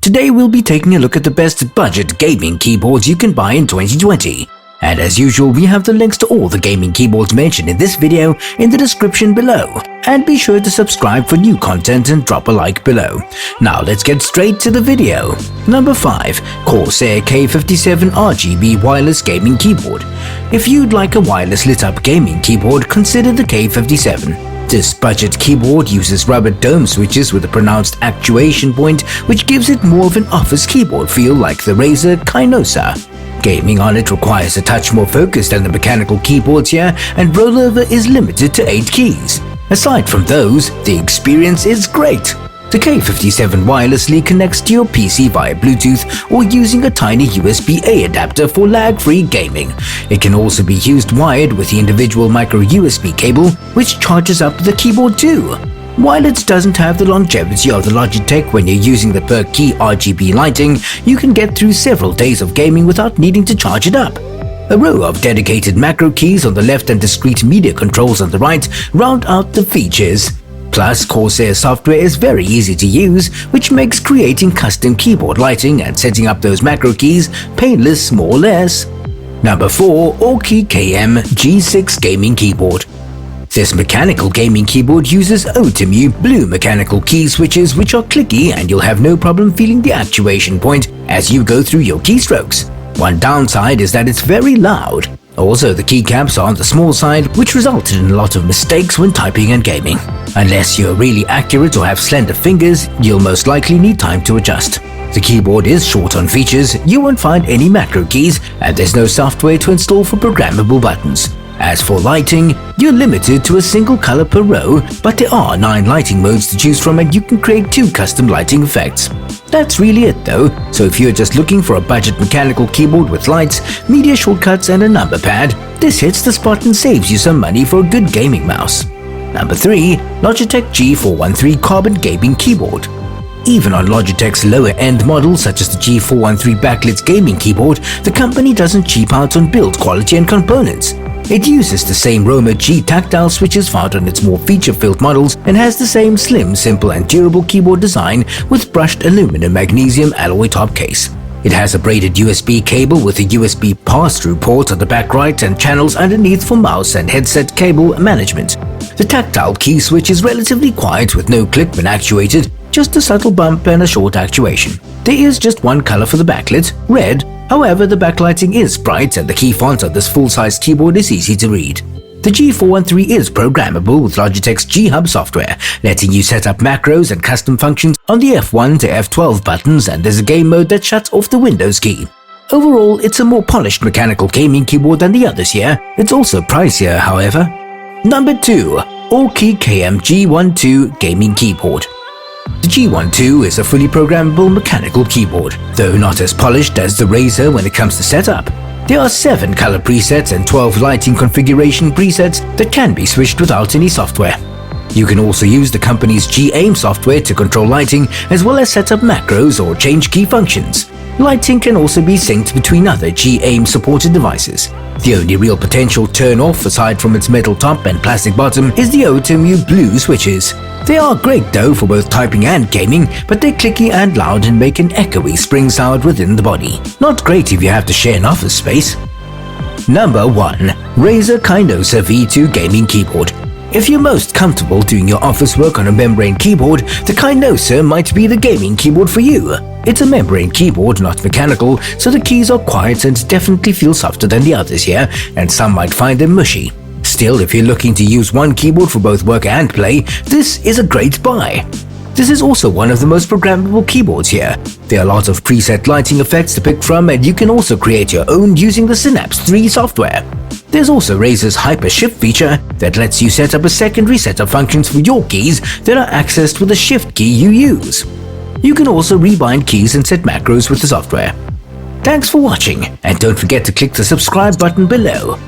Today we'll be taking a look at the best budget gaming keyboards you can buy in 2020. And as usual, we have the links to all the gaming keyboards mentioned in this video in the description below. And be sure to subscribe for new content and drop a like below. Now let's get straight to the video. Number 5. Corsair K57 RGB Wireless Gaming Keyboard. If you'd like a wireless lit up gaming keyboard, consider the K57. This budget keyboard uses rubber dome switches with a pronounced actuation point, which gives it more of an office keyboard feel like the Razer Kind of V2. Gaming on it requires a touch more focused than the mechanical keyboards here, and rollover is limited to 8 keys. Aside from those, the experience is great. The K57 wirelessly connects to your PC via Bluetooth or using a tiny USB-A adapter for lag-free gaming. It can also be used wired with the individual micro USB cable, which charges up the keyboard too. While it doesn't have the longevity of the Logitech when you're using the per key RGB lighting, you can get through several days of gaming without needing to charge it up. A row of dedicated macro keys on the left and discrete media controls on the right round out the features. Plus, Corsair software is very easy to use, which makes creating custom keyboard lighting and setting up those macro keys painless more or less. Number 4. Orky KM G6 Gaming Keyboard. This mechanical gaming keyboard uses OTEMU blue mechanical key switches which are clicky, and you'll have no problem feeling the actuation point as you go through your keystrokes. One downside is that it's very loud. Also, the keycaps are on the small side, which resulted in a lot of mistakes when typing and gaming. Unless you're really accurate or have slender fingers, you'll most likely need time to adjust. The keyboard is short on features, you won't find any macro keys, and there's no software to install for programmable buttons. As for lighting, you're limited to a single color per row, but there are 9 lighting modes to choose from and you can create 2 custom lighting effects. That's really it though, so if you're just looking for a budget mechanical keyboard with lights, media shortcuts and a number pad, this hits the spot and saves you some money for a good gaming mouse. Number 3. Logitech G413 Carbon Gaming Keyboard. Even on Logitech's lower-end models such as the G413 backlit gaming keyboard, the company doesn't cheap out on build quality and components. It uses the same Roma G tactile switches found on its more feature-filled models and has the same slim, simple and durable keyboard design with brushed aluminum magnesium alloy top case. It has a braided USB cable with a USB pass-through port on the back right and channels underneath for mouse and headset cable management. The tactile key switch is relatively quiet with no click when actuated, just a subtle bump and a short actuation. There is just one color for the backlit, red. However, the backlighting is bright and the key font on this full-size keyboard is easy to read. The G413 is programmable with Logitech's G-Hub software, letting you set up macros and custom functions on the F1 to F12 buttons, and there's a game mode that shuts off the Windows key. Overall, it's a more polished mechanical gaming keyboard than the others here. It's also pricier, however. Number 2. Orky KM G12 Gaming Keyboard. The G12 is a fully programmable mechanical keyboard, though not as polished as the Razer when it comes to setup. There are 7 color presets and 12 lighting configuration presets that can be switched without any software. You can also use the company's G-Aim software to control lighting as well as set up macros or change key functions. Lighting can also be synced between other G-Aim supported devices. The only real potential turn-off aside from its metal top and plastic bottom is the OTEMU blue switches. They are great though for both typing and gaming, but they're clicky and loud and make an echoey spring sound within the body. Not great if you have to share an office space. Number 1. Razer Kind of V2 Gaming Keyboard. If you're most comfortable doing your office work on a membrane keyboard, the Kind of might be the gaming keyboard for you. It's a membrane keyboard, not mechanical, so the keys are quiet and definitely feel softer than the others here, and some might find them mushy. Still, if you're looking to use one keyboard for both work and play, this is a great buy. This is also one of the most programmable keyboards here. There are a lot of preset lighting effects to pick from, and you can also create your own using the Synapse 3 software. There's also Razer's Hyper Shift feature that lets you set up a secondary set of functions for your keys that are accessed with the shift key you use. You can also rebind keys and set macros with the software. Thanks for watching, and don't forget to click the subscribe button below.